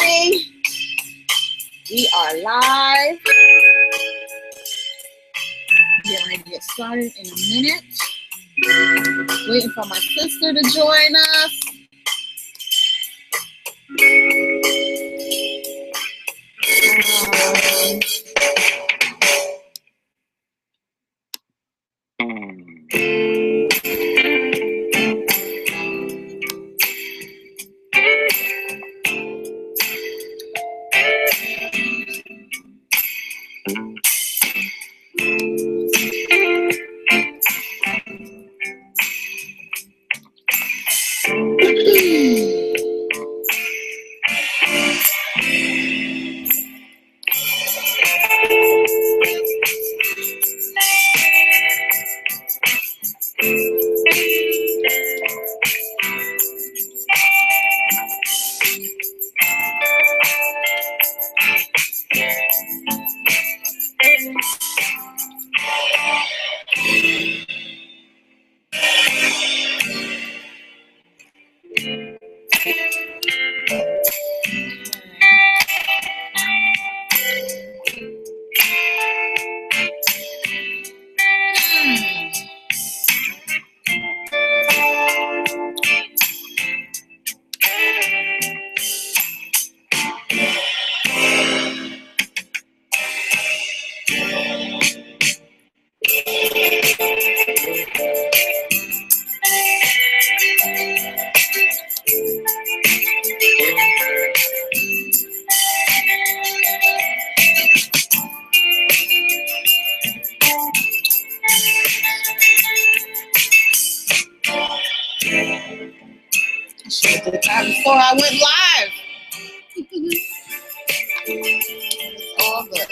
morning. We are live. Getting ready to get started in a minute. Waiting for my sister to join us. Before I went live. It's all good.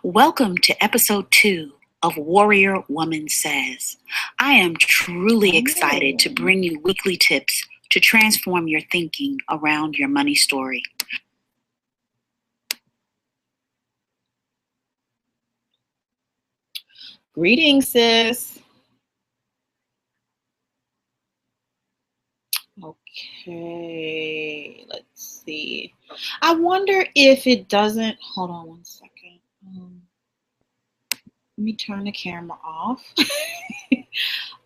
Welcome to episode 2 of Warrior Woman Says. I am truly excited to bring you weekly tips to transform your thinking around your money story. Greetings, sis. Okay, let's see. I wonder if it doesn't. Hold on one second. Let me turn the camera off.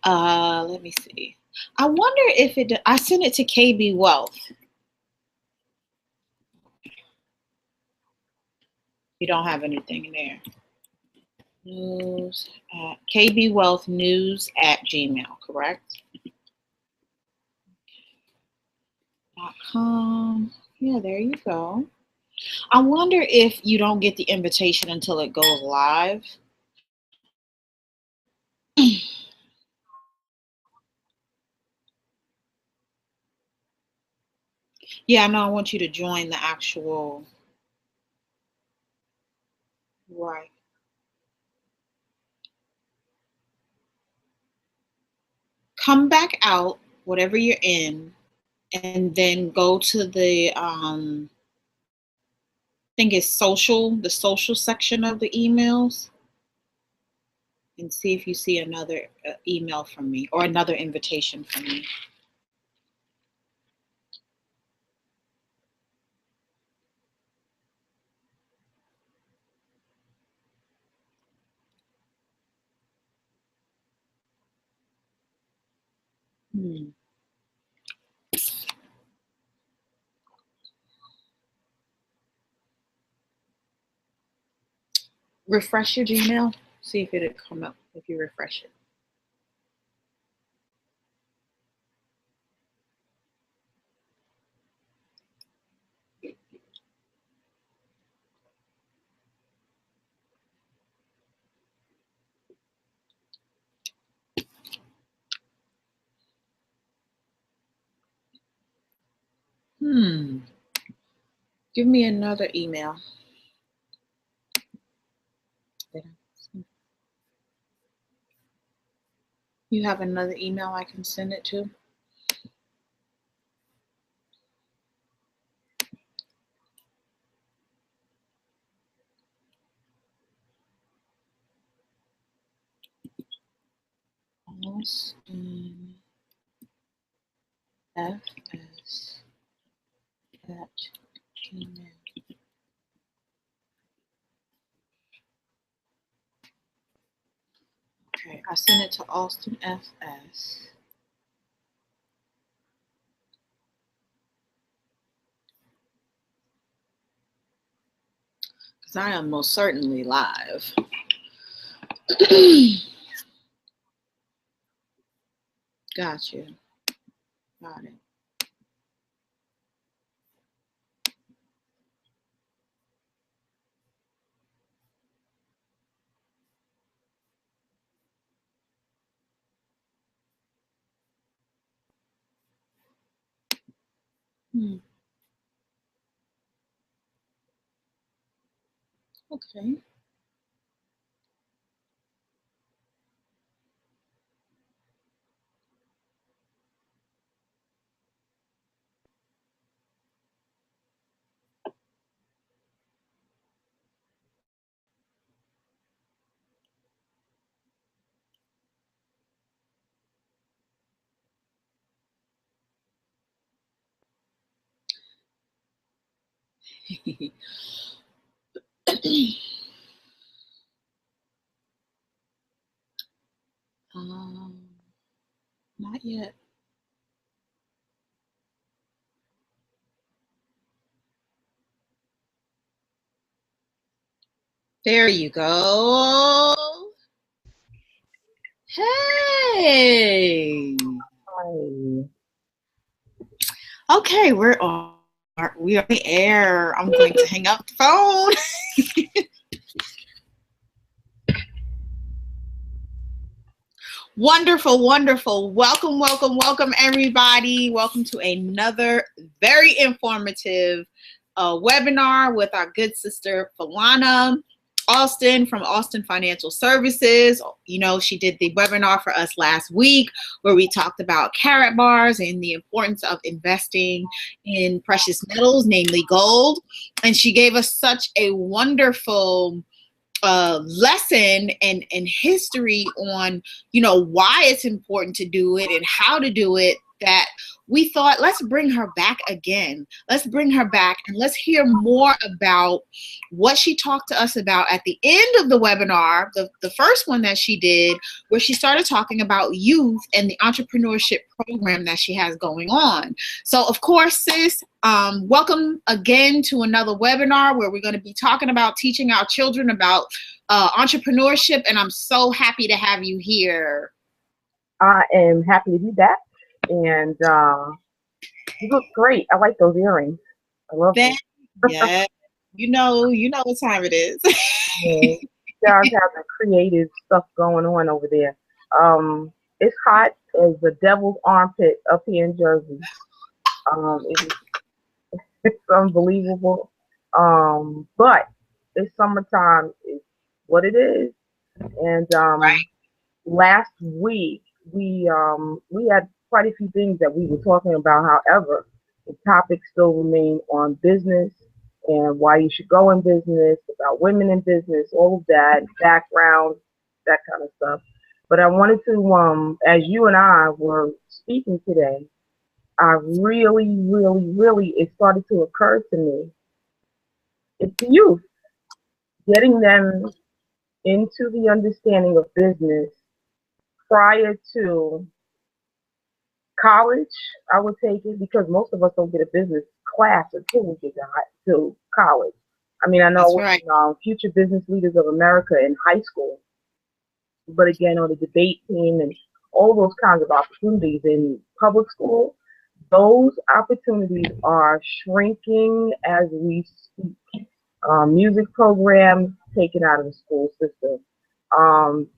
Let me see. I wonder if it. I sent it to KB Wealth. You don't have anything in there. News at KB Wealth News at Gmail, correct? .com. Yeah, there you go. I wonder if you don't get the invitation until it goes live. Yeah, no, I want you to join the actual. Right. Come back out, whatever you're in, and then go to the I think it's the social section of the emails, and see if you see another email from me or another invitation from me. Refresh your Gmail. See if it'll come up if you refresh it. Give me another email. You have another email I can send it to? Austin FS at Gmail. Okay, I sent it to Austin FS. Because I am most certainly live. Gotcha. Got it. Okay. Not yet. There you go. Hey. Hi. Okay, we're on the air. I'm going to hang up the phone. Wonderful, wonderful. Welcome, welcome, welcome, everybody. Welcome to another very informative webinar with our good sister, Falana Austin from Austin Financial Services. You know, she did the webinar for us last week where we talked about carrot bars and the importance of investing in precious metals, namely gold. And she gave us such a wonderful lesson and history on, you know, why it's important to do it and how to do it, that we thought, let's bring her back again. Let's bring her back and let's hear more about what she talked to us about at the end of the webinar, the first one that she did, where she started talking about youth and the entrepreneurship program that she has going on. So of course, sis, welcome again to another webinar where we're going to be talking about teaching our children about entrepreneurship, and I'm so happy to have you here. I am happy to be back, and you look great. I like those earrings. I love them. Yeah, you know what time it is. Yeah. You guys have the creative stuff going on over there. It's hot as the devil's armpit up here in Jersey. It's unbelievable. But it's summertime. Is what it is. And Right. last week we had quite a few things that we were talking about. However, the topic still remained on business and why you should go in business, about women in business, all of that, background, that kind of stuff. But I wanted to, as you and I were speaking today, I really, it started to occur to me, it's the youth, getting them into the understanding of business prior to college. I would take it, because most of us don't get a business class until we get to college. I mean, I know That's right. Future Business Leaders of America in high school, but again, on the debate team and all those kinds of opportunities in public school, those opportunities are shrinking as we speak. Music programs taken out of the school system.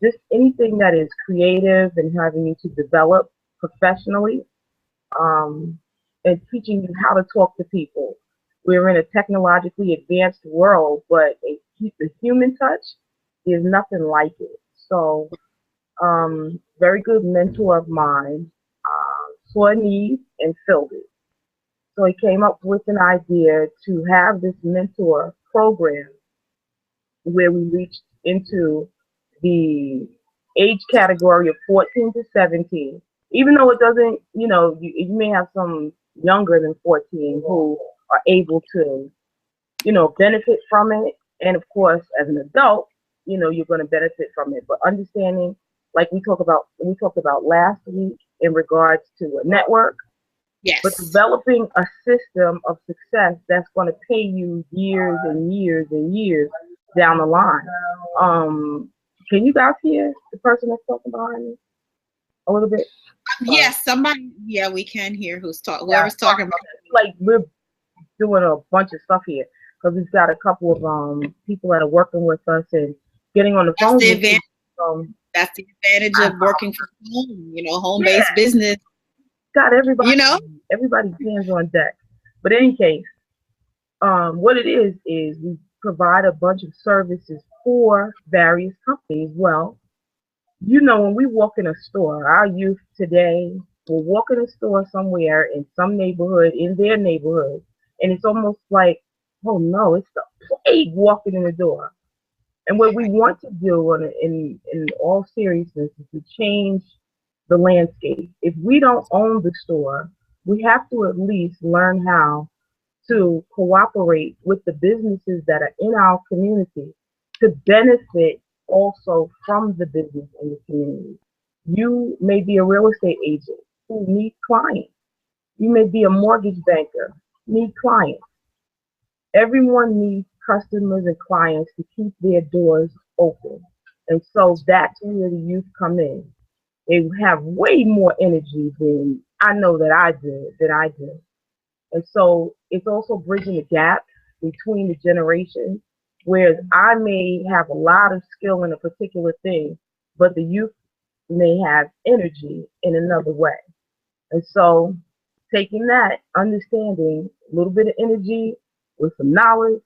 Just anything that is creative and having you to develop professionally. and teaching you how to talk to people. We're in a technologically advanced world, but the human touch is nothing like it. So, very good mentor of mine saw a need and filled it. So he came up with an idea to have this mentor program where we reached into the age category of 14 to 17. Even though it doesn't, you may have some younger than 14 who are able to, benefit from it. And of course, as an adult, you're going to benefit from it. But understanding, like we talked about last week in regards to a network, but Yes. developing a system of success that's going to pay you years and years and years down the line. Um, can you guys hear the person that's talking behind me a little bit? Yes, somebody. Yeah, we can hear Yeah, whoever's talking about. like we're doing a bunch of stuff here because we've got a couple of people that are working with us and getting on the That's phone the with advantage. us. That's the advantage of working from home. Home-based Yeah, business. got everybody, You know. everybody's hands on deck. But in any case, what it is we provide a bunch of services for various companies. Well, when we walk in a store, our youth today will walk in a store somewhere in some neighborhood, in their neighborhood, and it's almost like, oh no, it's the plague walking in the door. And what we want to do in all seriousness is to change the landscape. If we don't own the store, we have to at least learn how to cooperate with the businesses that are in our community to benefit also from the business in the community. You may be a real estate agent who needs clients. You may be a mortgage banker, need clients. Everyone needs customers and clients to keep their doors open. And so that's where the youth come in. They have way more energy than I know that I do. And so it's also bridging the gap between the generations, whereas I may have a lot of skill in a particular thing, but the youth may have energy in another way. And so taking that, understanding a little bit of energy with some knowledge,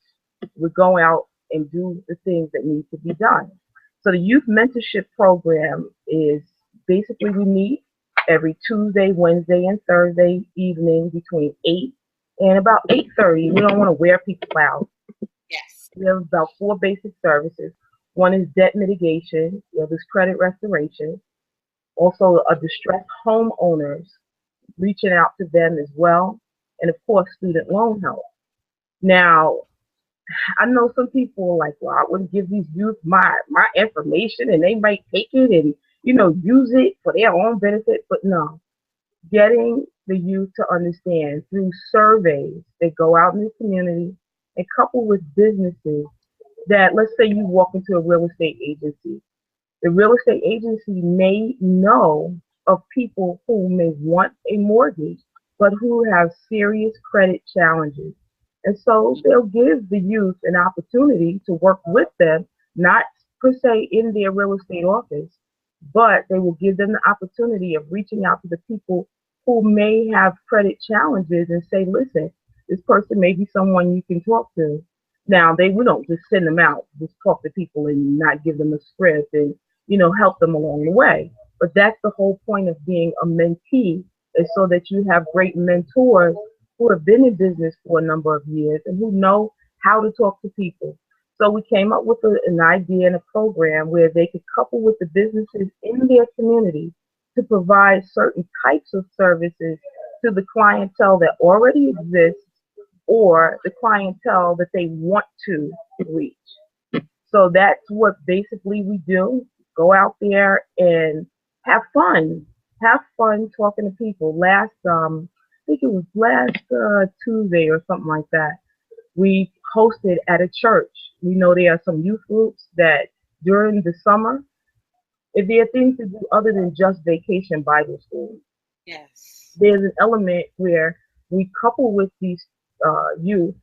we go out and do the things that need to be done. So the youth mentorship program is basically we meet every Tuesday, Wednesday, and Thursday evening between 8 and about 8:30. We don't want to wear people out. Yes. We have about 4 basic services. One is debt mitigation, the other is credit restoration, also a distressed homeowners, reaching out to them as well, and of course student loan help. Now, I know some people are like, well, I wouldn't give these youth my information, and they might take it and use it for their own benefit. But no, getting the youth to understand through surveys that go out in the community and coupled with businesses that, let's say you walk into a real estate agency. The real estate agency may know of people who may want a mortgage, but who have serious credit challenges. And so they'll give the youth an opportunity to work with them, not per se in their real estate office, but they will give them the opportunity of reaching out to the people who may have credit challenges and say, listen, this person may be someone you can talk to. Now, we don't just send them out, just talk to people and not give them a script and, help them along the way. But that's the whole point of being a mentee, is so that you have great mentors who have been in business for a number of years and who know how to talk to people. So we came up with an idea and a program where they could couple with the businesses in their community to provide certain types of services to the clientele that already exists or the clientele that they want to reach. So that's what basically we do. Go out there and have fun. Have fun talking to people. I think it was last Tuesday or something like that. We hosted at a church. We know there are some youth groups that during the summer, if there are things to do other than just vacation Bible school, Yes. there's an element where we couple with these youth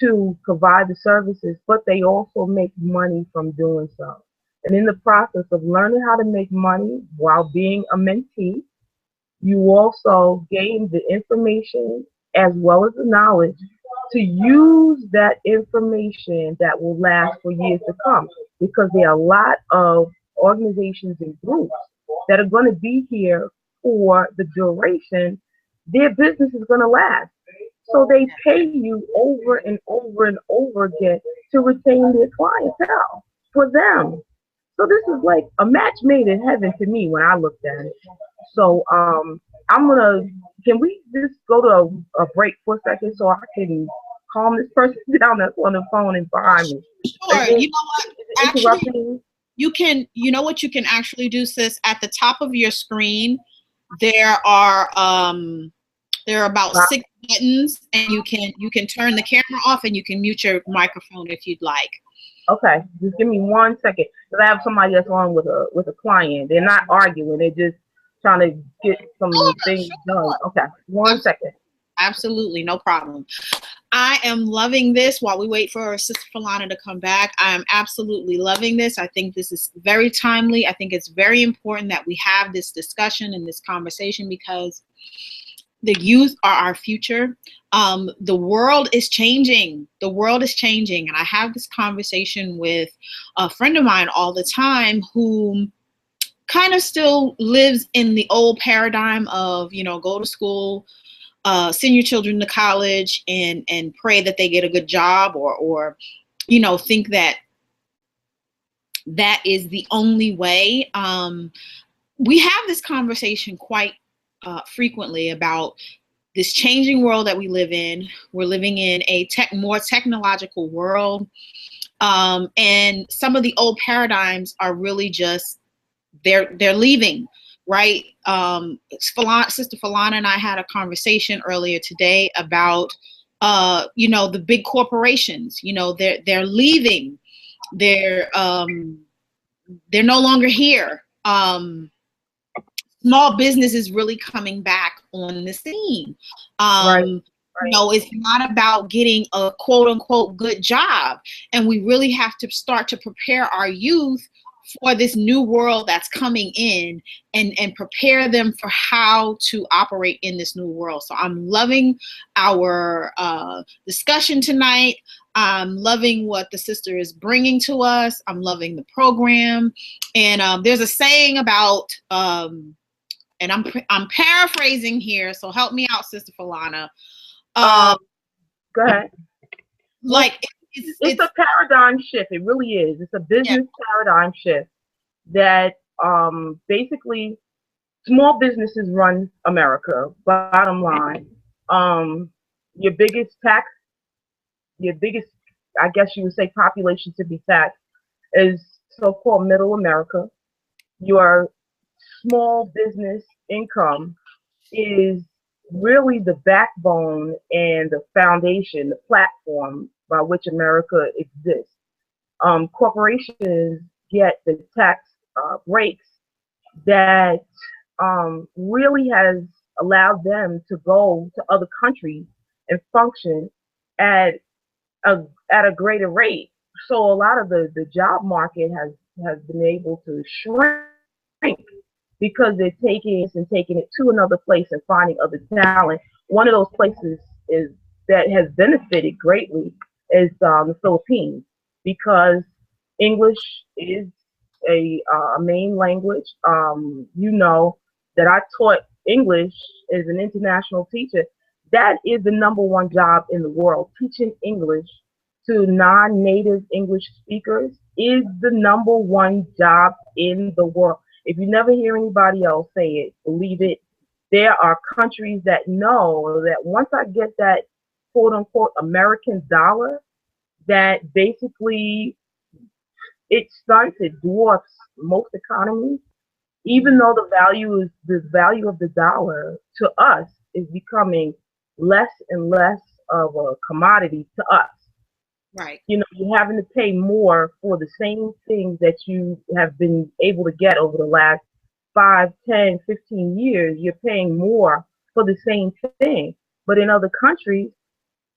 to provide the services, but they also make money from doing so. And in the process of learning how to make money while being a mentee, You also gain the information as well as the knowledge to use that information that will last for years to come. Because there are a lot of organizations and groups that are going to be here for the duration their business is going to last. So they pay you over and over and over again to retain their clientele for them. So this is like a match made in heaven to me when I looked at it. So can we just go to a break for a second so I can calm this person down that's on the phone and behind me? Sure. Is You know what? it Actually, interrupting? you know what you can actually do, sis? At the top of your screen, there are about 6 buttons, and you can turn the camera off and you can mute your microphone if you'd like. Okay, just give me 1 second because I have somebody that's on with a client. They're not arguing; they're just trying to get some things done. Okay, 1 second. Absolutely, no problem. I am loving this while we wait for our sister Falana to come back. I am absolutely loving this. I think this is very timely. I think it's very important that we have this discussion and this conversation because the youth are our future. The world is changing. The world is changing. And I have this conversation with a friend of mine all the time who kind of still lives in the old paradigm of, go to school, send your children to college and pray that they get a good job or think that is the only way. We have this conversation quite frequently about this changing world that we live in. We're living in a more technological world. And some of the old paradigms are really just, they're leaving, right? Sister Falana and I had a conversation earlier today about, the big corporations, they're leaving. They're no longer here. Small business is really coming back on the scene. Right. It's not about getting a quote unquote good job. And we really have to start to prepare our youth for this new world that's coming in and prepare them for how to operate in this new world. So I'm loving our discussion tonight. I'm loving what the sister is bringing to us. I'm loving the program. And there's a saying about, and I'm paraphrasing here, so help me out, Sister Falana. Go ahead. Like it's a paradigm shift. It really is. It's a business paradigm shift that basically small businesses run America. Bottom line, your biggest, I guess you would say, population to be taxed is so-called middle America. Your small business income is really the backbone and the foundation, the platform by which America exists. Corporations get the tax breaks that really has allowed them to go to other countries and function at a greater rate. So a lot of the job market has been able to shrink because they're taking it to another place and finding other talent. One of those places that has benefited greatly is the Philippines, because English is a main language. That I taught English as an international teacher. That is the number one job in the world. Teaching English to non-native English speakers is the number one job in the world. If you never hear anybody else say it, believe it. There are countries that know that once I get that quote unquote American dollar, that basically it starts, it dwarfs most economies, even though the value of the dollar to us is becoming less and less of a commodity to us. Right. You're having to pay more for the same things that you have been able to get over the last 5, 10, 15 years. You're paying more for the same thing. But in other countries,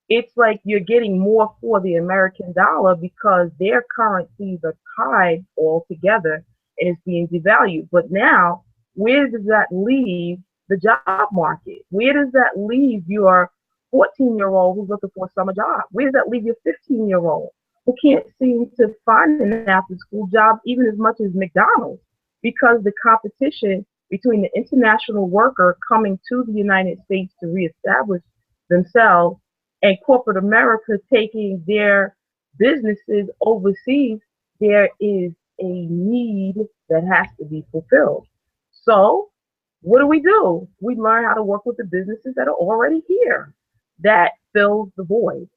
it's like you're getting more for the American dollar because their currencies are tied all together and it's being devalued. But now, where does that leave the job market? Where does that leave your 14-year-old who's looking for a summer job? Where does that leave your 15-year-old who can't seem to find an after-school job even as much as McDonald's? Because the competition between the international worker coming to the United States to reestablish themselves and corporate America taking their businesses overseas, there is a need that has to be fulfilled. So, what do? We learn how to work with the businesses that are already here that fills the void.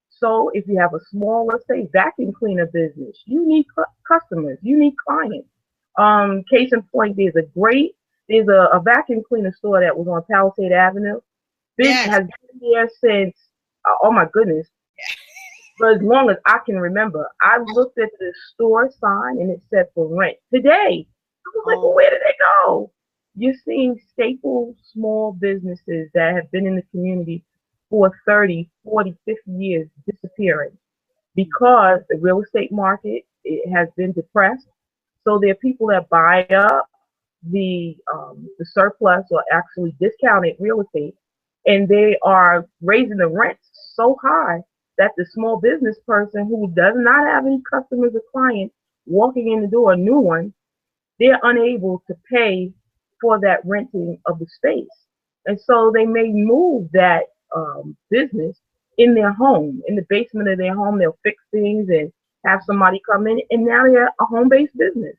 So, if you have a small, let's say, vacuum cleaner business, you need customers, you need clients. Case in point, there's a vacuum cleaner store that was on Palisade Avenue. Yes. Has been there since, oh my goodness, for as long as I can remember. I looked at the store sign and it said for rent today. I was like, well, where did they go? You're seeing staple small businesses that have been in the community for 30, 40, 50 years disappearing because the real estate market, it has been depressed. So there are people that buy up the surplus or actually discounted real estate, and they are raising the rents so high that the small business person who does not have any customers or clients walking in the door, a new one, they're unable to pay for that renting of the space. And so they may move that business in their home, in the basement of their home. They'll fix things and have somebody come in, and now they're a home-based business.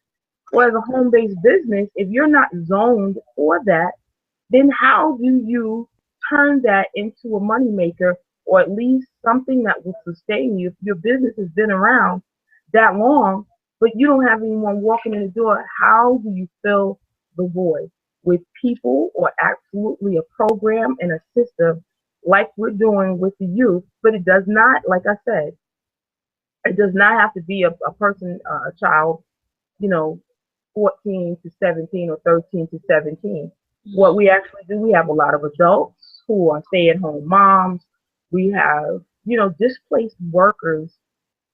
Well, as a home-based business, if you're not zoned for that, then how do you turn that into a moneymaker or at least something that will sustain you? If your business has been around that long, but you don't have anyone walking in the door, how do you fill the void with people or absolutely a program and a system like we're doing with the youth? But it does not, like I said, it does not have to be a person, a child, 14 to 17 or 13 to 17. What we actually do, we have a lot of adults who are stay-at-home moms. We have, displaced workers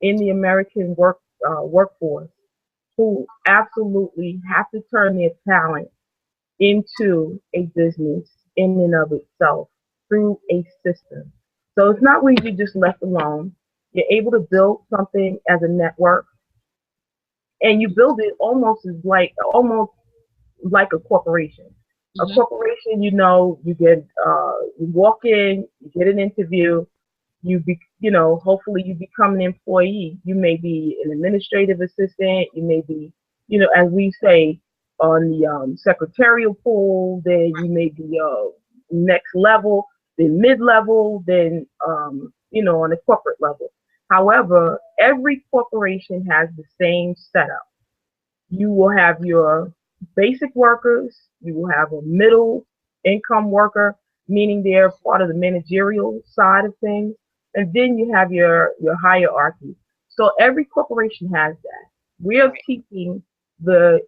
in the American workforce who absolutely have to turn their talent into a business in and of itself through a system. So it's not where you're just left alone. You're able to build something as a network, and you build it almost like a corporation. A corporation, you get you walk in, you get an interview, hopefully you become an employee. You may be an administrative assistant, you may be, as we say, on the secretarial pool, then you may be next level, then mid-level, then on the corporate level. However, every corporation has the same setup. You will have your basic workers, you will have a middle income worker, meaning they're part of the managerial side of things, and then you have your hierarchy. So every corporation has that. We are teaching the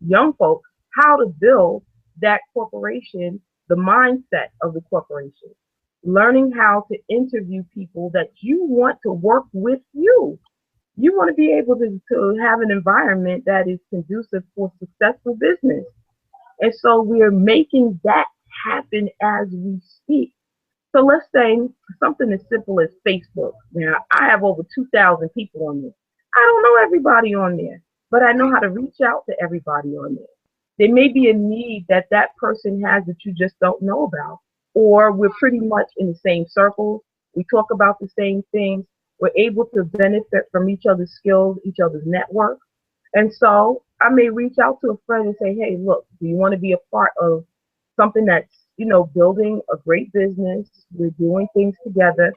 young folks how to build that corporation, the mindset of the corporation, learning how to interview people that you want to work with you. You want to be able to have an environment that is conducive for successful business. And so we're making that happen as we speak. So let's say something as simple as Facebook. Now, I have over 2,000 people on there. I don't know everybody on there, but I know how to reach out to everybody on there. There may be a need that person has that you just don't know about, or we're pretty much in the same circles. We talk about the same things. We're able to benefit from each other's skills, each other's network. And so I may reach out to a friend and say, hey, look, do you want to be a part of something that's, building a great business? We're doing things together.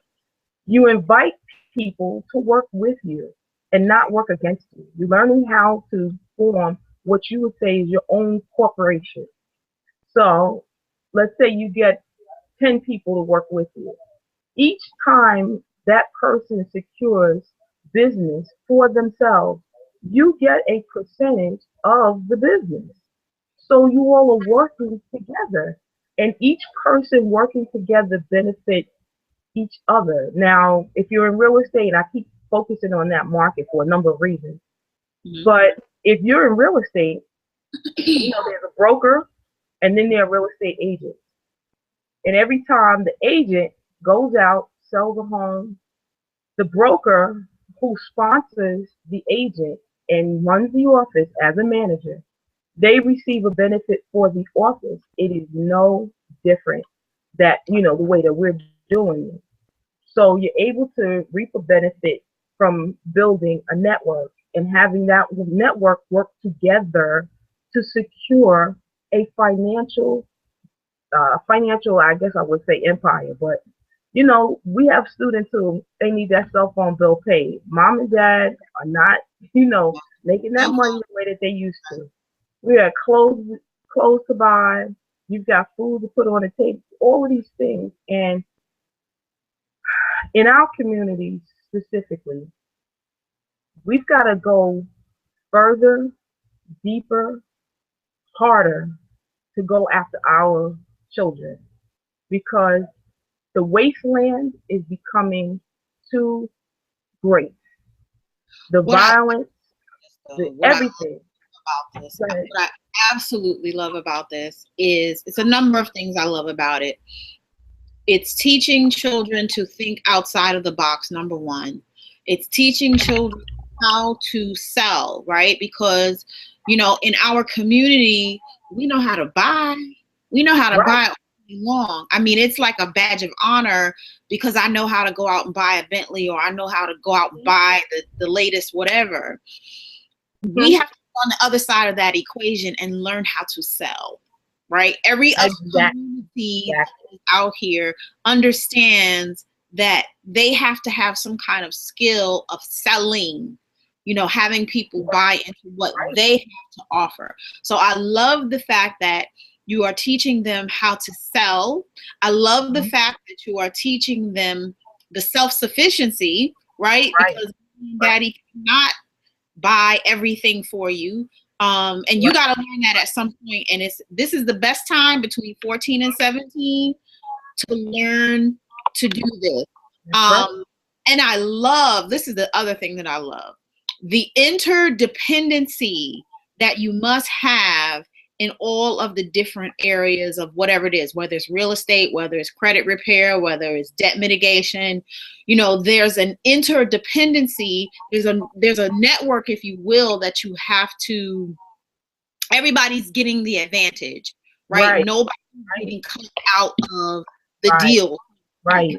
You invite people to work with you and not work against you. You're learning how to form what you would say is your own corporation. So let's say you get 10 people to work with you. Each time that person secures business for themselves, you get a percentage of the business. So you all are working together, and each person working together benefits each other. Now, if you're in real estate, I keep focusing on that market for a number of reasons. But if you're in real estate, there's a broker, And then there are real estate agents. And every time the agent goes out, sells a home, the broker who sponsors the agent and runs the office as a manager, they receive a benefit for the office. It is no different that, the way that we're doing it. So you're able to reap a benefit from building a network and having that network work together to secure a financial, I guess I would say empire. But, we have students who they need that cell phone bill paid. Mom and dad are not, making that money the way that they used to. We have clothes to buy. You've got food to put on the table. All of these things. And in our community specifically, we've got to go further, deeper, harder to go after our children, because the wasteland is becoming too great. The violence, everything. About this, what I absolutely love about this is it's a number of things I love about it. It's teaching children to think outside of the box, number one. It's teaching children how to sell, right? Because, in our community, we know how to buy. We know how to buy all day long. I mean, it's like a badge of honor because I know how to go out and buy a Bentley, or I know how to go out and buy the latest whatever. We have to go on the other side of that equation and learn how to sell, right? Every other community out here understands that they have to have some kind of skill of selling, having people buy into what they have to offer. So I love the fact that you are teaching them how to sell. I love the fact that you are teaching them the self-sufficiency, right? Because daddy cannot buy everything for you. And you got to learn that at some point. And this is the best time between 14 and 17 to learn to do this. And I love, this is the other thing that I love, the interdependency that you must have in all of the different areas of whatever it is, whether it's real estate, whether it's credit repair, whether it's debt mitigation. There's an interdependency. There's a network, if you will, that you have to, everybody's getting the advantage, right? Nobody's getting cut out of the deal. Right.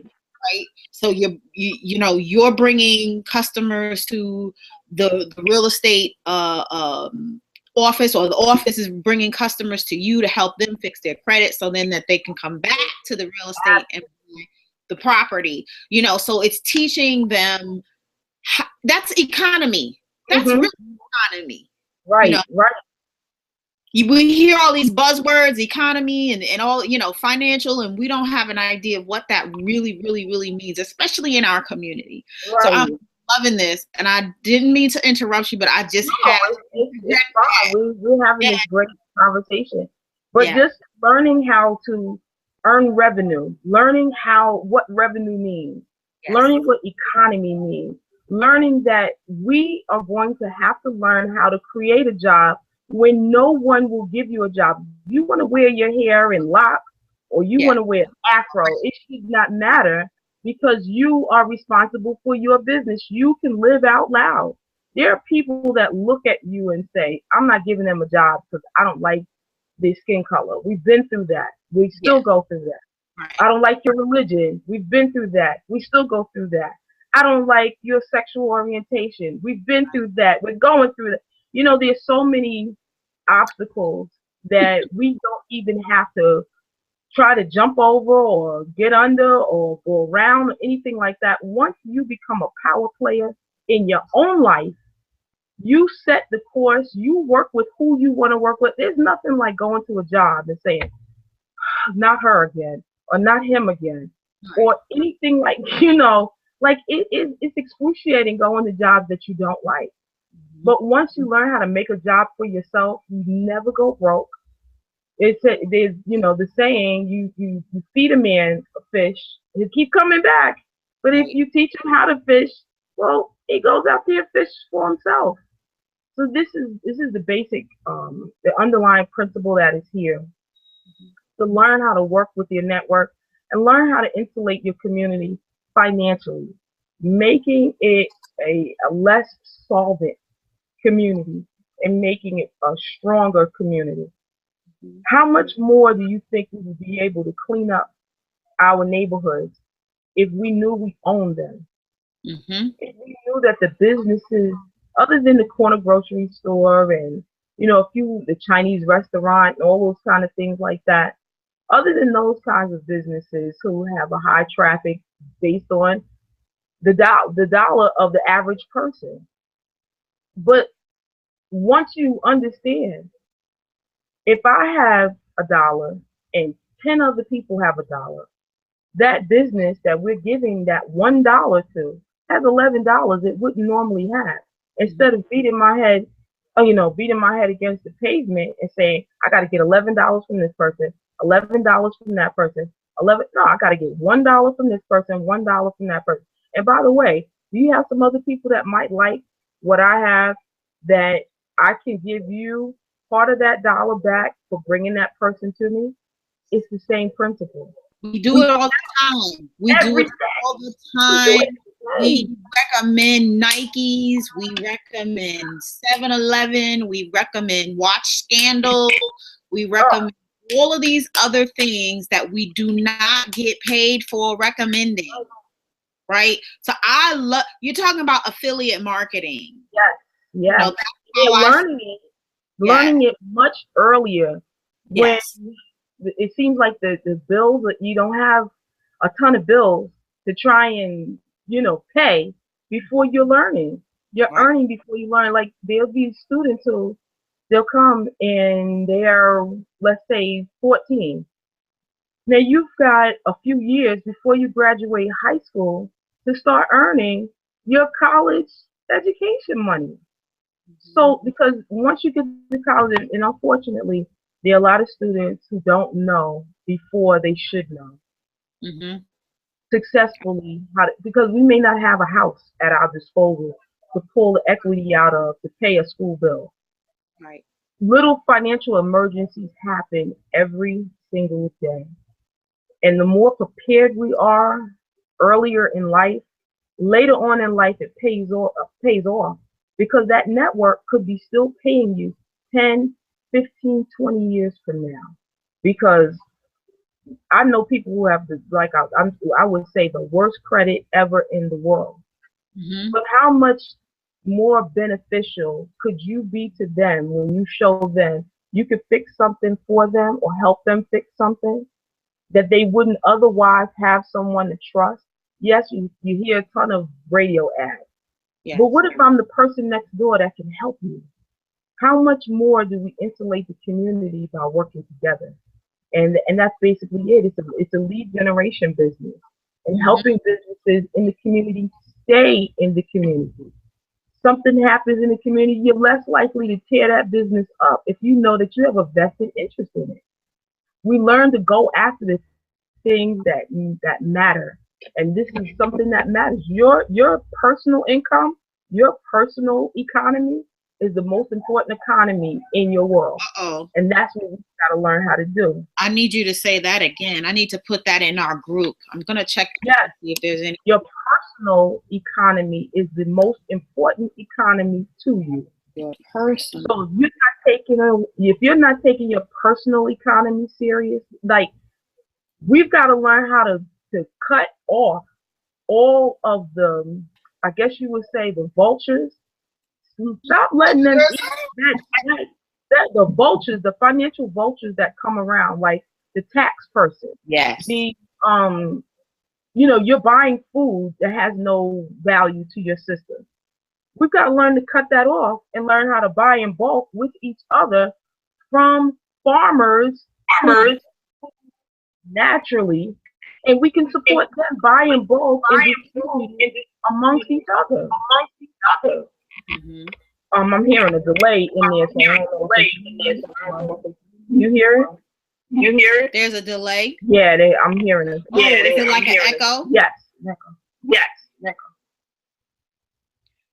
So you're bringing customers to the real estate office, or the office is bringing customers to you to help them fix their credit, so then that they can come back to the real estate and buy the property. So it's teaching them that's economy. That's real economy. Right. We hear all these buzzwords, economy and all, financial, and we don't have an idea of what that really, really, really means, especially in our community. So I'm loving this, and I didn't mean to interrupt you, but I just it's fine. We're having this great conversation, but just learning how to earn revenue, learning what revenue means, learning what economy means, learning that we are going to have to learn how to create a job when no one will give you a job. You want to wear your hair in locks, or you want to wear afro, it should not matter, because you are responsible for your business. You can live out loud. There are people that look at you and say, I'm not giving them a job because I don't like their skin color. We've been through that. We still go through that. I don't like your religion. We've been through that. We still go through that. I don't like your sexual orientation. We've been through that. We're going through that. There's so many obstacles that we don't even have to try to jump over or get under or go around or anything like that. Once you become a power player in your own life, you set the course, you work with who you want to work with. There's nothing like going to a job and saying, not her again, or not him again, or anything like, it's excruciating going to jobs that you don't like. But once you learn how to make a job for yourself, you never go broke. There's the saying, you feed a man a fish, he'll keep coming back. But if you teach him how to fish, well, he goes out there and fish for himself. So this is the basic, the underlying principle that is here. to learn how to work with your network and learn how to insulate your community financially, making it a less solvent community and making it a stronger community. How much more do you think we would be able to clean up our neighborhoods if we knew we owned them? Mm-hmm. If we knew that the businesses, other than the corner grocery store and the Chinese restaurant and all those kind of things like that, other than those kinds of businesses who have a high traffic based on the dollar of the average person. But once you understand, if I have $1 and 10 other people have $1, that business that we're giving that $1 to has $11 it wouldn't normally have. Instead of beating my head against the pavement and saying, I got to get $11 from this person, $11 from that person, I got to get $1 from this person, $1 from that person. And by the way, do you have some other people that might like what I have that I can give you part of that dollar back for bringing that person to me? It's the same principle. We do it all the time. We do it all the time. We recommend Nikes. We recommend 7-Eleven. We recommend Watch Scandal. We recommend all of these other things that we do not get paid for recommending. Right? So I love, you're talking about affiliate marketing. Yes. Yes. Learning it much earlier. Yes. When it seems like the bills, you don't have a ton of bills to try and pay before you're learning. You're earning before you learn. Like there'll be students who they'll come and they are, let's say, 14. Now you've got a few years before you graduate high school to start earning your college education money. So because once you get to college, and unfortunately, there are a lot of students who don't know before they should know successfully because we may not have a house at our disposal to pull the equity out of to pay a school bill. Right. Little financial emergencies happen every single day. And the more prepared we are earlier in life, later on in life it pays off because that network could be still paying you 10, 15, 20 years from now. Because I know people who have I would say the worst credit ever in the world. But how much more beneficial could you be to them when you show them you could fix something for them or help them fix something that they wouldn't otherwise have someone to trust? Yes, you hear a ton of radio ads. Yes. But what if I'm the person next door that can help you? How much more do we insulate the community by working together? And that's basically it. It's a lead generation business and helping businesses in the community stay in the community. Something happens in the community, you're less likely to tear that business up if you know that you have a vested interest in it. We learn to go after the things that matter, and this is something that matters. Your personal income, your personal economy is the most important economy in your world. And that's what we've got to learn how to do. I need you to say that again. I need to put that in our group. I'm going to check to see if there's any. Your personal economy is the most important economy to you. Your personal. So if you're not taking your personal economy serious, like we've got to learn how to cut off all of the, I guess you would say, the vultures. Stop letting them eat the vultures, the financial vultures that come around, like the tax person. Yes. You're buying food that has no value to your system. We've got to learn to cut that off and learn how to buy in bulk with each other from farmers naturally, and we can support them buying bulk amongst each other. I'm hearing a delay in there. You hear it? You hear it? There's a delay. Yeah, I'm hearing it. Yeah, is it like an echo? Yes, echo. Yes, echo.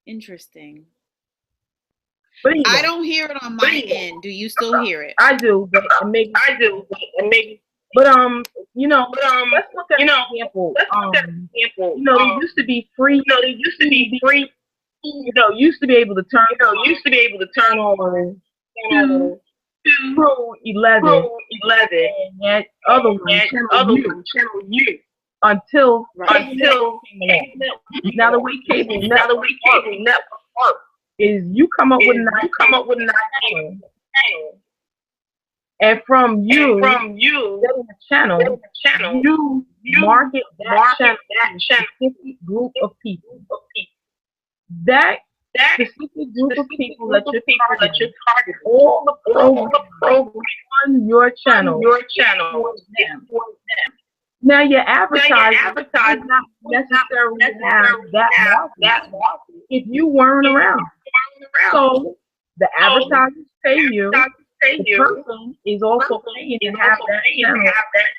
Interesting. Anyway, I don't hear it on my end. Do you still hear it? I do, but maybe But let's look at an example. There used to be free. Used to be able to turn. On True 11. And that other one, Channel U. Until came along. Now the way cable network works is you come up with an idea. And from you getting a channel, you market that channel to a specific group of people. That specific group of people that you're targeting, all the programs on your channel. Now your advertising does not necessarily have that market if you weren't around. So the advertisers pay you. The person is also paying to have that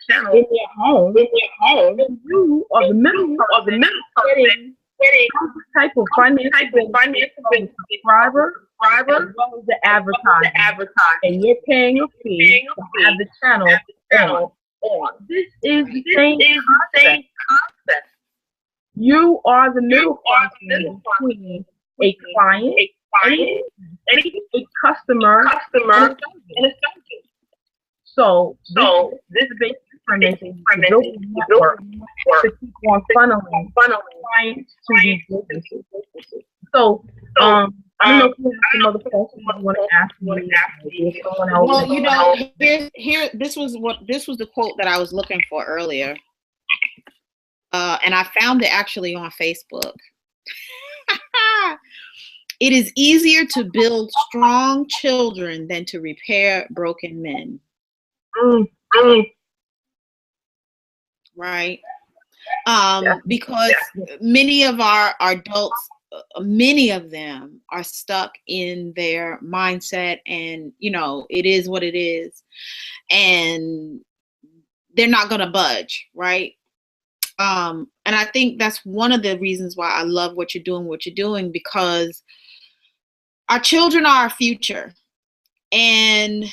channel in their home. And you are the middle person getting some type of financial benefit from the subscriber as well as the advertising. And you're paying a fee to have the channel on. This is the same concept. You are the middle person between a client and a customer and a subject. So this is the basic premise is to build a network to keep on funneling clients to these businesses. So I don't know if you have some other questions you want to ask me. Well, here this was the quote that I was looking for earlier. And I found it actually on Facebook. It is easier to build strong children than to repair broken men. Right? Because many of our adults, many of them are stuck in their mindset, and it is what it is, and they're not going to budge, right? And I think that's one of the reasons why I love what you're doing, because our children are our future. And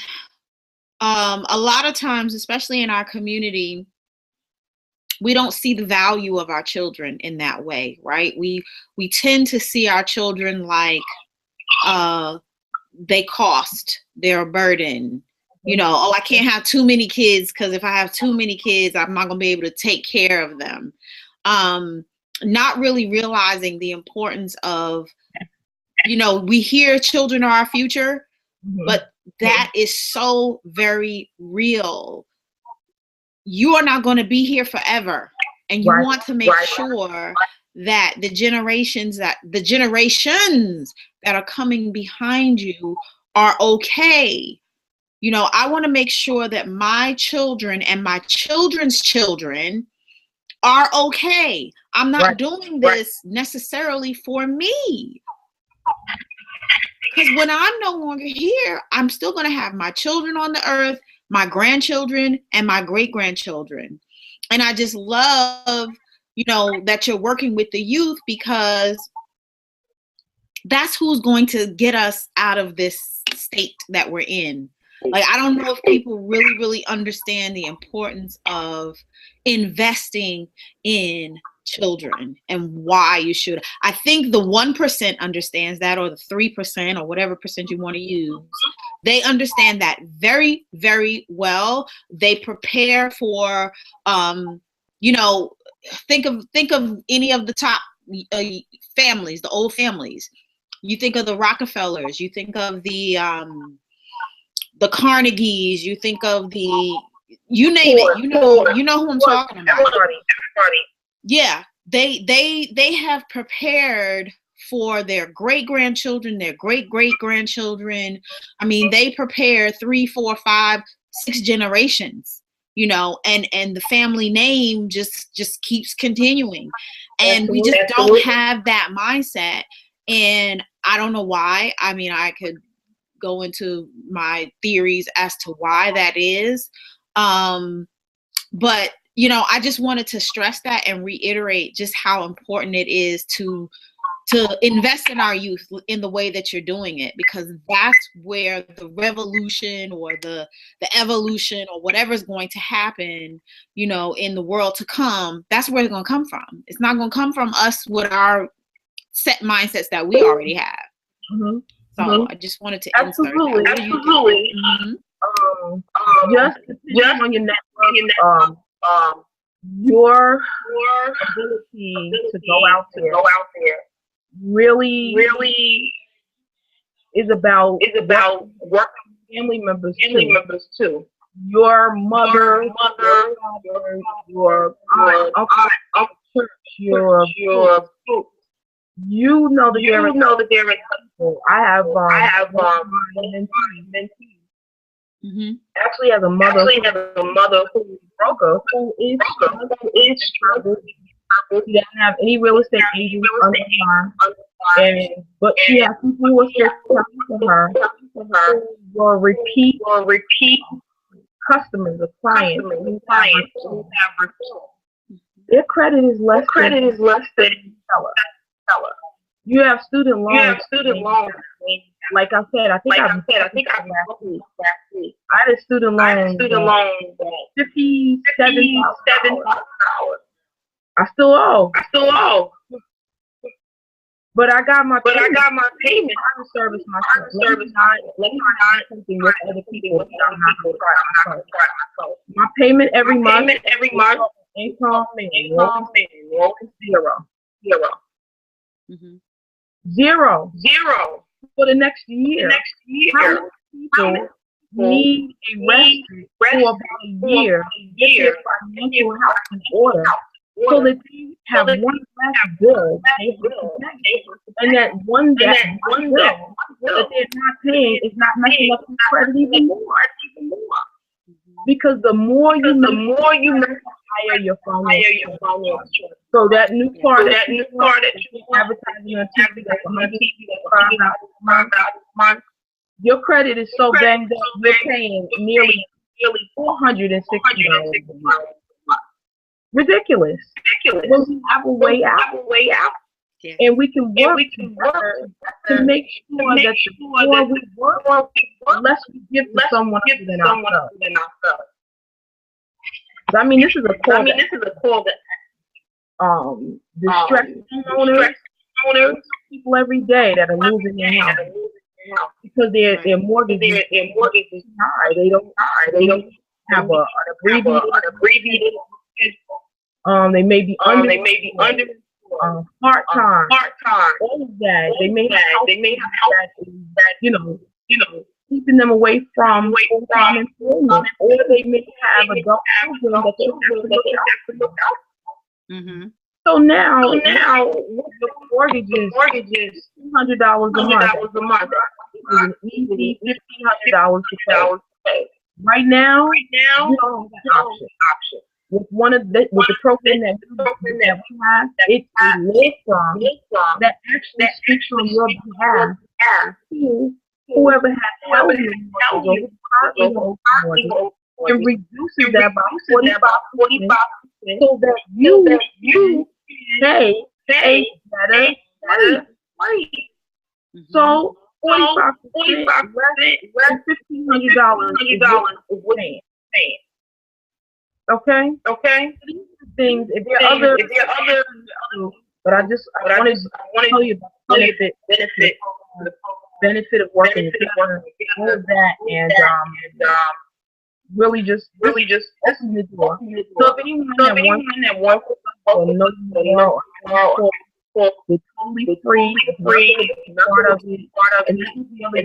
a lot of times, especially in our community, we don't see the value of our children in that way, right? We tend to see our children like they cost, they're a burden. I can't have too many kids because if I have too many kids, I'm not going to be able to take care of them. Not really realizing the importance of, we hear children are our future, but that is so very real. You are not going to be here forever. And you want to make sure that the generations that are coming behind you are okay. I want to make sure that my children and my children's children are okay. I'm not doing this necessarily for me. Because when I'm no longer here, I'm still going to have my children on the earth, my grandchildren, and my great-grandchildren. And I just love, that you're working with the youth, because that's who's going to get us out of this state that we're in. Like, I don't know if people really, really understand the importance of investing in children and why you should. I think the 1% understands that, or the 3%, or whatever percent you want to use. They understand that very, very well. They prepare for, think of any of the top families, the old families. You think of the Rockefellers. You think of the Carnegies. You think of you name it. You know who I'm talking about. Yeah, they have prepared for their great-grandchildren, their great-great-grandchildren. I mean, they prepare 3, 4, 5, 6 generations, and the family name just keeps continuing. And we just don't have that mindset. And I don't know why. I mean, I could go into my theories as to why that is. But I just wanted to stress that and reiterate just how important it is to to invest in our youth in the way that you're doing it, because that's where the revolution or the evolution or whatever's going to happen, you know, in the world to come, that's where it's going to come from. It's not going to come from us with our set mindsets that we already have. Mm-hmm. So I just wanted to insert absolutely, that. absolutely. Just on your network, your ability to go out there really is about working with family members too. Your mother, your aunt, uncle, church, your you know that there is people. I have mentees. Actually, as a mother who is broker, who is struggling. She doesn't have any real estate agents under her, but she has people who are still coming to her who will repeat customers or clients who have referrals. Their credit is less than seller. You have student loans. Like I said, I think I've last week. I had a student loan $57,000. I still owe. But I got my payment. I service myself. Let me not do something with other people that I'm not going to try myself. My payment every month. Income zero. Zero for the next year. How many people need a respite for about a year to get their financial house in order so that they have one less bill they have to pay, and that one bill that they're not paying is not messing up your credit even more? Because the more you make, the higher your financial. So that new car that you advertising on TV that's $100 your credit is so banged up, you're paying nearly $460 a month. Ridiculous. When we have a way out, and we can work together to make sure that the more we work, the less we give to someone other than ourselves. I mean, this is a call that distressed homeowners, people every day that are losing their house because their mortgage is high. They don't have an abbreviated schedule. They may be under part-time, all of that. They may have help that keeping them away from full-time employment, or they may have adult children that they have to look out for. So now the mortgage is $200 a month. It's an easy $1,500 to pay. Right now, we don't have that option. With the program that we have, it's a law firm that actually speaks on your behalf to whoever has held you and reduces that by 45% so that you pay better rate. So 45% less than $1,500 is what you're paying. Okay. These are things. If there are other, but I wanted to tell you about the benefit of working together, all of that, and really just open the door. So if anyone that wants to know more or it's totally free, part of it, and this is the other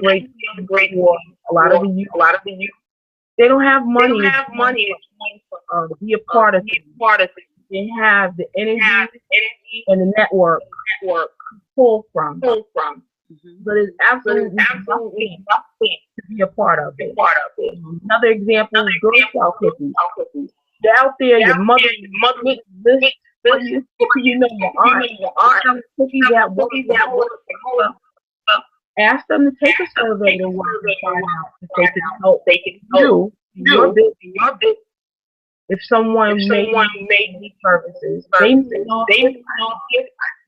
great for a lot of the youth. They don't have money to be a part of it. They have the energy and the network to pull from. But it's absolutely nothing to be a part of it. Another example is Girl Scout cookies. They're out there, your mother list for you. You know your aunt cookies at work. Ask them to take a survey to work and find out if they can help you in your business. If someone may need services, they know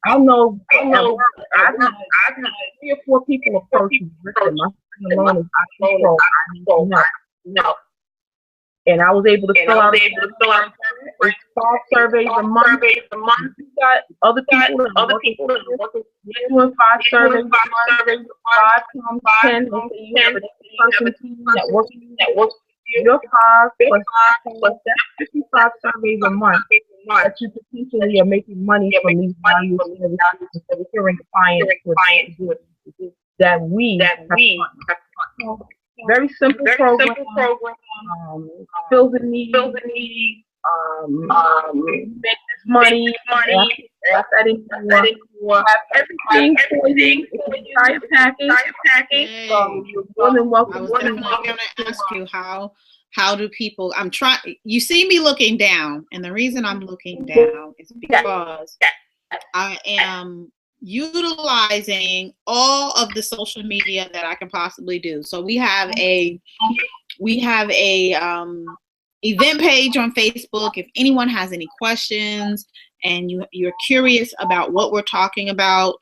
I know. I've had 3 or 4 people approach me. Listen, my student loan is out of control. I need some help. And I was able to fill out. It's 5 surveys a month. You got other people that are working. You're doing 5 surveys a month. 5 times 10. Let's say you have a person team that works. Your 5 plus that's 55 surveys a month that you potentially are making money from these value services and securing clients with that we have. Very simple program. Fills the need. Make this money. Have everything for you. It's an entire package. You're more than welcome. I was definitely going to ask you how do people? I'm trying. You see me looking down, and the reason I'm looking down is because I am utilizing all of the social media that I can possibly do. So we have a event page on Facebook. If anyone has any questions and you're curious about what we're talking about,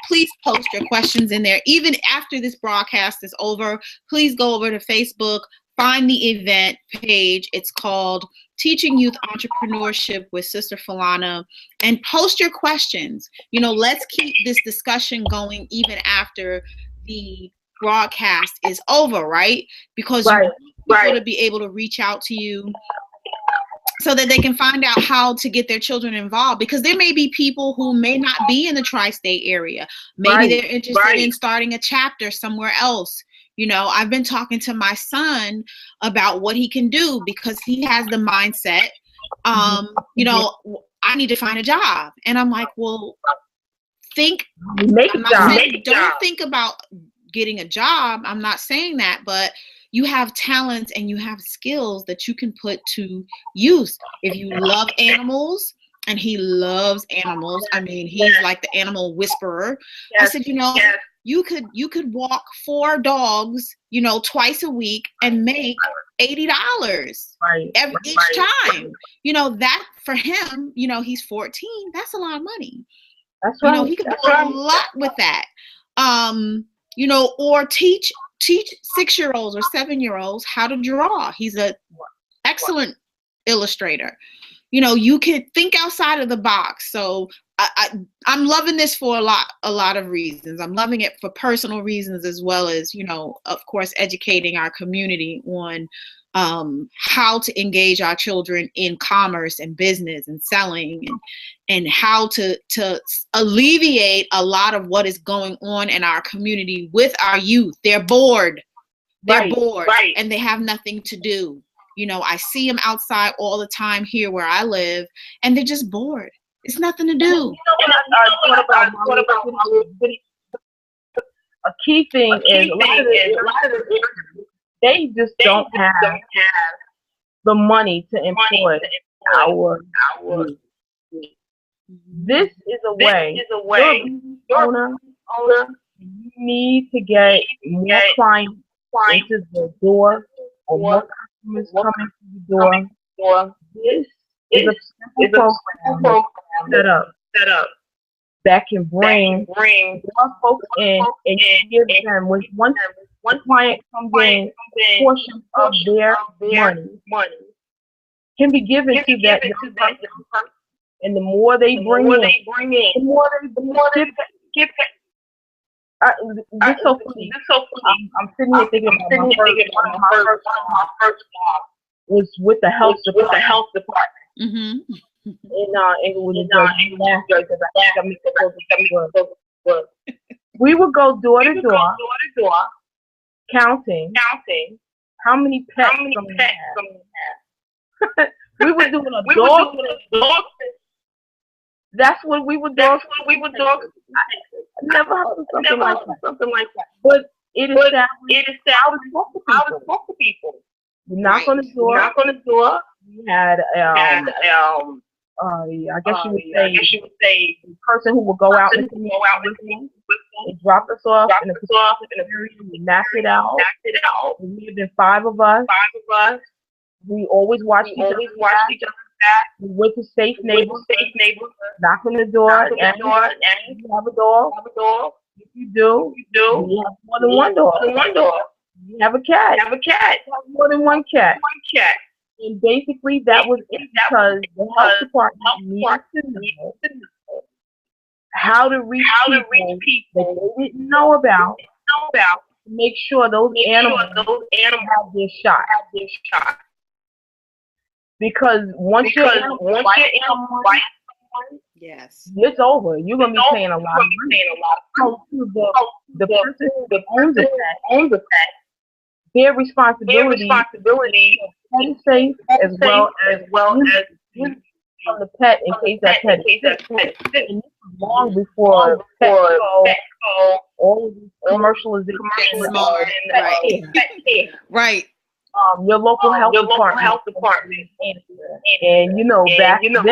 please post your questions in there. Even after this broadcast is over, please go over to Facebook, find the event page. It's called Teaching Youth Entrepreneurship with Sister Falana, and post your questions. Let's keep this discussion going even after the broadcast is over, right? Because you want people to be able to reach out to you so that they can find out how to get their children involved, because there may be people who may not be in the tri-state area. Maybe they're interested in starting a chapter somewhere else. I've been talking to my son about what he can do, because he has the mindset, I need to find a job. And I'm like, well, don't think about getting a job. I'm not saying that, but you have talents and you have skills that you can put to use. If you love animals, and he loves animals, I mean, he's like the animal whisperer. I said, you could walk 4 dogs, twice a week and make $80 each time. That for him, he's 14. That's a lot of money. That's right. He could do a lot with that. Or teach 6-year-olds or 7-year-olds how to draw. He's an excellent illustrator. You can think outside of the box. So I'm loving this for a lot of reasons. I'm loving it for personal reasons, as well as, of course, educating our community on how to engage our children in commerce and business and selling, and how to alleviate a lot of what is going on in our community with our youth. They're bored. And they have nothing to do. I see them outside all the time here where I live, and they're just bored. It's nothing to do. A key thing is a lot of they just don't have the money to employ our youth. This is a way. Owner, you need to get more clients into the door, or more customers coming to the door. This is a simple program set up that can bring more folks in and give them, when one client comes in, a portion of their money can be given to that young person. And the more they bring in, the more they give. This is so funny. I'm sitting here thinking about my first job was with the health department. Mm-hmm. And it was we would go door to door, counting how many pets someone had. We were doing a dog. That's what we would do. I never heard of something like that. But it established how to talk to people. We knock on the door. We had I guess you would say the person who would go out with me and drop us off in a area. We knocked it out. We lived in 5 of us. We always watched each other. We went to safe neighborhood, knock on the door, and you have a dog. If you do, you have more than one dog. You have a cat. You have more than one cat. And basically, that was it because the health department needed to know how to reach people that they didn't know about to make sure those animals have their shot. Because once your animal bites someone, Yes. it's over. You're gonna be paying a lot of money. So to the person who owns a pet, their responsibility to pet is safe as well as from the pet in case that pet is sick. And this was long before Petco, all of these commercialization, Right. Your local health department. And you know, back then you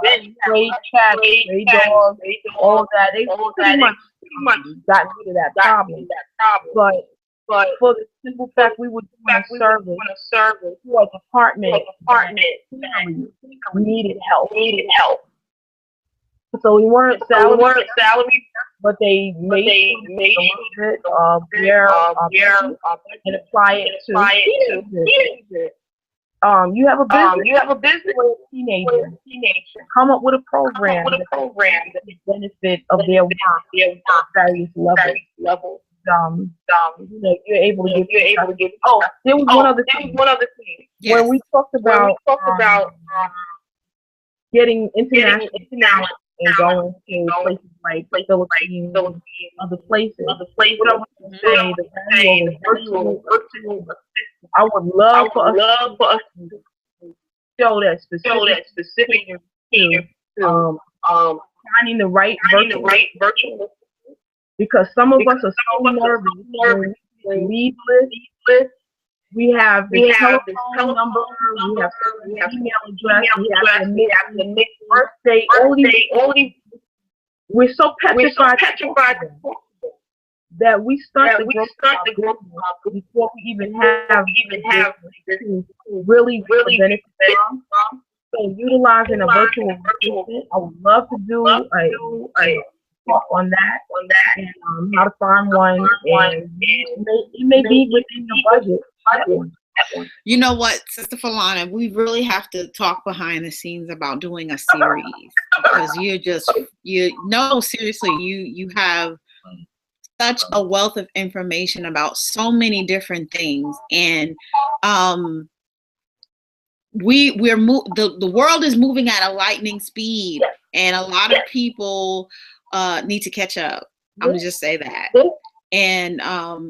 had stray cats, stray dogs, all of that. They pretty much got rid of that problem. But for the simple fact we were doing a service to a department that needed help. So we weren't salary, but they made a little bit of their and apply it to teenagers. You have a business with a teenager. Come up with a program that benefit of their work at various levels. You know, you're able to give. Oh, there was one other thing. Yes. When we talked about getting international and going to places like Philippines, other places. What I want to say, the value of virtual assistance. I would love for us to show that specific to finding the right virtual. Because some of us are so nervous when we leave lists. We have the telephone number, we have email address, we have the birthday, all these. We're so petrified that we start the growth before we even have to really benefit from. So utilizing a virtual assistant, I would love to do a talk on that and how to find one. And it may be within your budget. You know what, Sister Falana, we really have to talk behind the scenes about doing a series because seriously, you have such a wealth of information about so many different things, and the world is moving at a lightning speed, and a lot of people need to catch up. I'm gonna just say that. And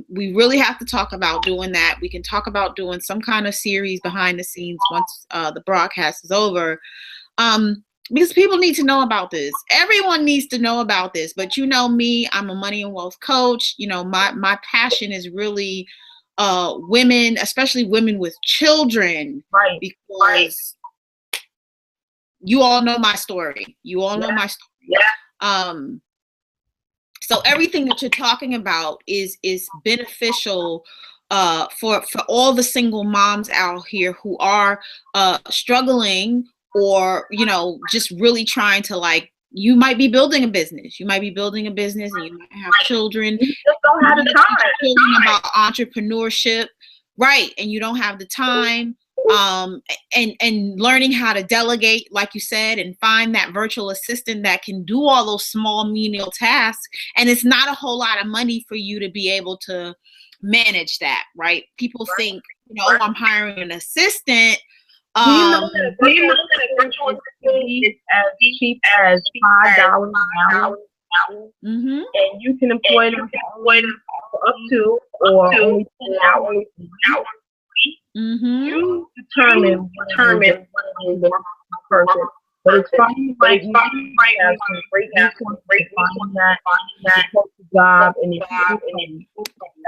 we really have to talk about doing that. We can talk about doing some kind of series behind the scenes once the broadcast is over, because people need to know about this. Everyone needs to know about this. But you know me, I'm a money and wealth coach. You know, my passion is really women, especially women with children, right? Because you all know my story. So everything that you're talking about is beneficial for all the single moms out here who are struggling, or just really trying to, like, you might be building a business. And you might have children. You just don't have the time. Children about entrepreneurship, right? And you don't have the time. And learning how to delegate, like you said, and find that virtual assistant that can do all those small menial tasks. And it's not a whole lot of money for you to be able to manage that, right? People think, oh, I'm hiring an assistant. Do you know that a virtual assistant is as cheap as $5 an hour? Mm-hmm. And you can employ them for up to or only 10 hours. Mm-hmm. You determine the person. But it's finding right now. We have some great resources finding that the job, and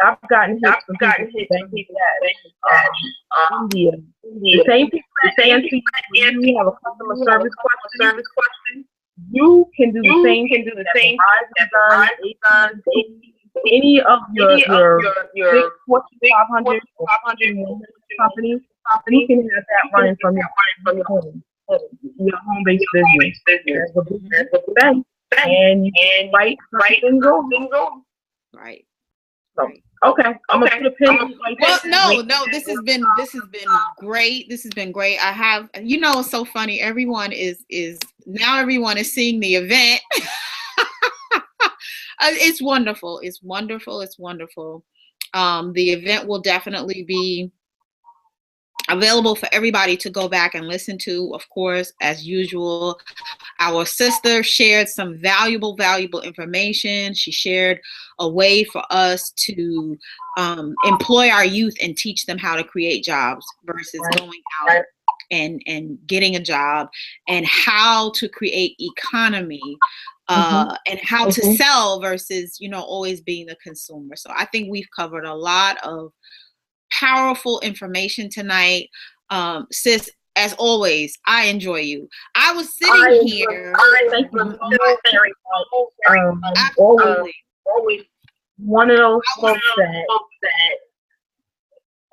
I've gotten hits from people that India. The same people that answer you have a customer service question. You can do the same thing that Verizon does, any of your big Fortune 500 companies. You can have that running from your home. your home-based business. There's a business event, and you write things on. Right. Right. Okay. I'm gonna put a pin. Well, no. This has been great. This has been great. I have, it's so funny. Everyone is now everyone is seeing the event. It's wonderful. It's wonderful. It's wonderful. The event will definitely be available for everybody to go back and listen to. Of course, as usual, our sister shared some valuable information. She shared a way for us to employ our youth and teach them how to create jobs versus going out and getting a job, and how to create economy and how to sell versus, always being the consumer. So I think we've covered a lot of powerful information tonight. Sis, as always, I enjoy you. I was sitting here. Thank you very much. Always one of those folks that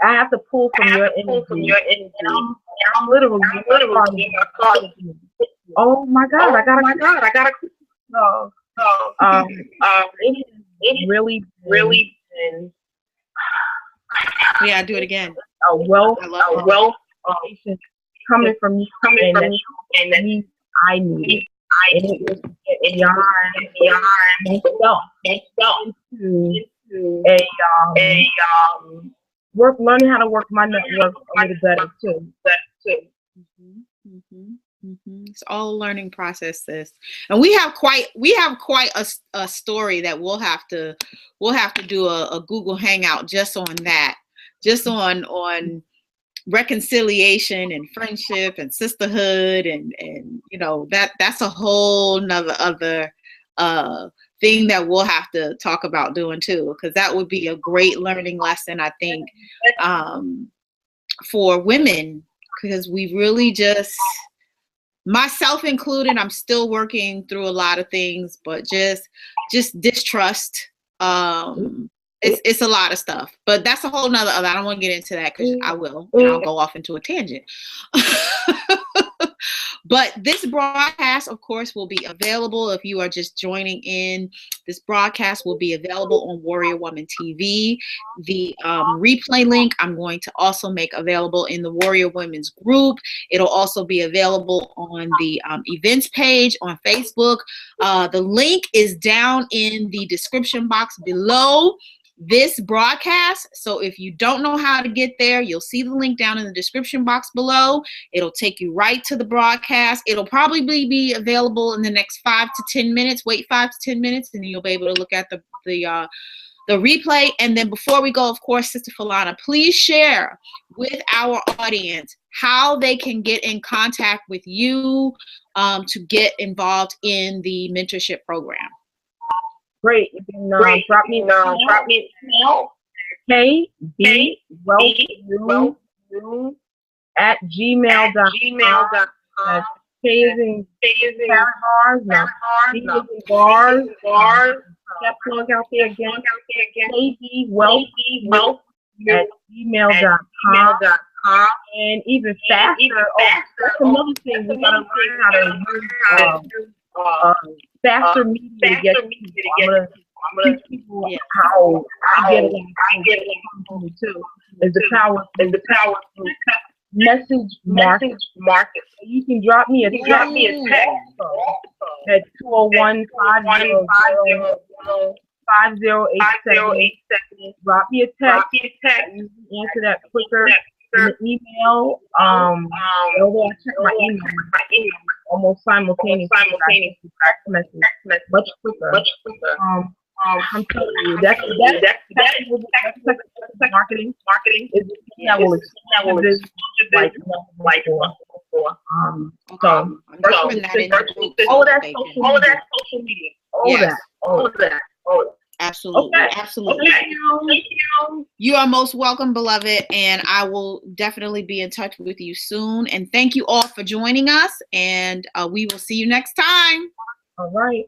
I have to pull from your energy. I'm literally oh my God, I gotta. It's really been. Yeah, do it again. A wealth coming from you, and that I need. And it was beyond into learning how to work my network a little better too. It's all a learning process, sis. And we have quite a story that we'll have to do a Google Hangout just on that, just on reconciliation and friendship and sisterhood and that's a whole nother other thing that we'll have to talk about doing too, because that would be a great learning lesson, I think, for women, because we really just, myself included, I'm still working through a lot of things, but just distrust. It's a lot of stuff, but that's a whole nother. I don't want to get into that because I will, and I'll go off into a tangent. But this broadcast, of course, will be available if you are just joining in. This broadcast will be available on Warrior Woman TV. The replay link I'm going to also make available in the Warrior Women's group. It'll also be available on the events page on Facebook. The link is down in the description box below this broadcast. So if you don't know how to get there, you'll see the link down in the description box below. It'll take you right to the broadcast. It'll probably be available in the next 5 to 10 minutes. Wait 5 to 10 minutes, and then you'll be able to look at the replay. And then before we go, of course, Sister Falana, please share with our audience how they can get in contact with you to get involved in the mentorship program. Great. You can drop me an email. kbwellview@gmail.com. That's K as in bars, no. B as in bars. That plug out there again. kbwellview@gmail.com. And even faster. That's another thing we gotta learn how to use. Faster media to get people. I'm gonna teach people how I get it too. Is the power message market. You can drop me a text at 201-500-5087. Drop me a text. You can answer that quicker. In the email, although I check my email almost simultaneously. Text message, much quicker. I'm telling you, that's marketing is the thing that will explode this like before. All of that social media, all of that. Absolutely. Okay. Absolutely. Thank you. You are most welcome, beloved, and I will definitely be in touch with you soon. And thank you all for joining us, and we will see you next time. All right.